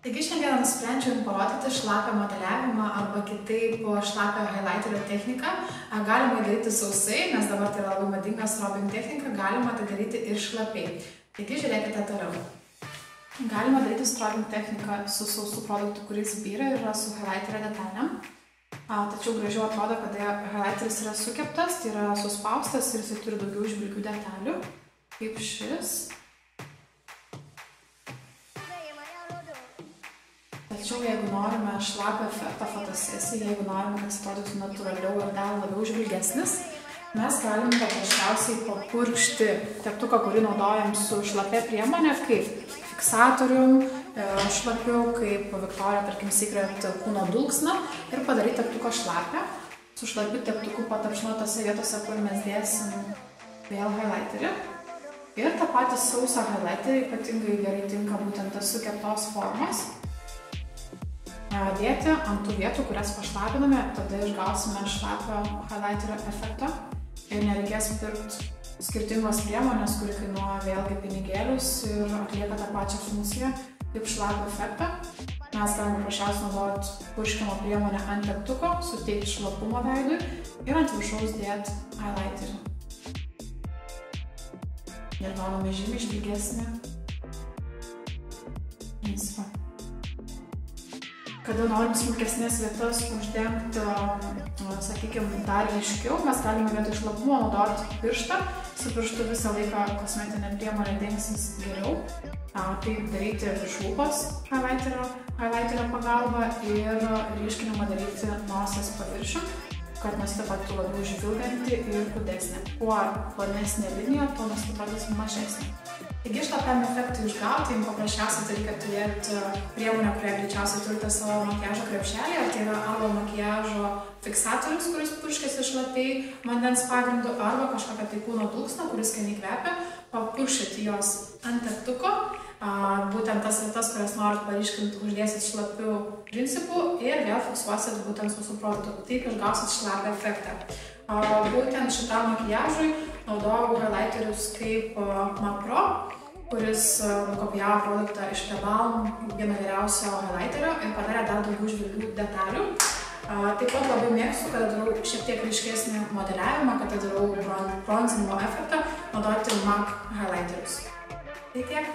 Taigi šiandien nusprendžiau jums parodyti šlapią modeliavimą arba kitaip šlapią highlighterio techniką. Galima daryti sausai, nes dabar tai yra labai madinga strobing technika, galima tai daryti ir šlapiai. Taigi žiūrėkite toliau. Galima daryti strobing techniką su sausu produktu, kuris byra ir yra su highlighterio detalėm. Tačiau gražiau atrodo, kada highlighteris yra sukeptas, tai yra suspaustas ir jis turi daugiau žvilgių detalių, kaip šis. Tačiau jeigu norime šlapią efektą fotosesijai, jeigu norime, kad jis atrodytų natūraliau ir dar labiau žvilgesnis, mes galim paprasčiausiai papurkšti teptuką, kurį naudojam su šlapia priemonė, kaip fiksatorium, šlapiu, kaip Victoria's, tarkim, Secret kūno dulksna ir padaryti teptuką šlapę. Su šlapiu teptuku patapšnuotose vietose, kur mes dėsim vėl highlighterį. Ir tą patį sausą highlighterį ypatingai gerai tinka būtent tas sukeptos formos. Dėti ant tų vietų, kurias pašlapiname, tada išgausime šlapio highlighterio efektą ir nereikės pirkti skirtingos priemonės, kuri kainuoja vėlgi pinigėlius ir atlieka tą pačią funkciją kaip šlapio efektą. Mes galime paprasčiausiai naudoti purškimo priemonę ant teptuko, suteikti šlapumo veidui ir ant viršaus dėti highlighterį. Ir gauname žymiai žvilgesnį principą. Kada norim smulkesnės vietas uždengti, sakykime, dar ryškiau, mes galime vietoj šlapumo naudoti pirštą. Su pirštu visą laiką kosmetinė priemonė dengsis geriau. Taip daryti virš lūpos highlighterio pagalba ir ryškinimą daryti nosies paviršium, kad nasita taptų labiau žvilganti ir kūdesnė. Kuo plonesnė linija, tuo nasita atrodys mažesnė. Taigi šlapiam efektui išgauti, jums paprasčiausiai reikia turėti priemonę, kurią greičiausiai turite savo makiažo krepšelėje. Tai yra arba makiažo fiksatorius, kuris purškiasi šlapiai vandens pagrindu, arba kažkokią tai kūno dulksną, kuris skaniai kvepia, papurškite jos ant teptuko, būtent tas vietas, kurias norit paryškinti, uždėsit šlapių principų ir vėl fiksuosit būtent sausu produktu. Taip išgausit šlapią efektą. Būtent šitam makiažui naudojau highlighterius kaip MAC Pro, kuris nukopijavo produktą iš Rebalm, vieno geriausio highlighterio ir padarė dar daugiau žvilgių detalių. Taip pat labai mėgstu, kada darau šiek tiek ryškesnį modeliavimą, kada darau bronzinimo efektą, naudoti MAC highlighterius. Tai tiek.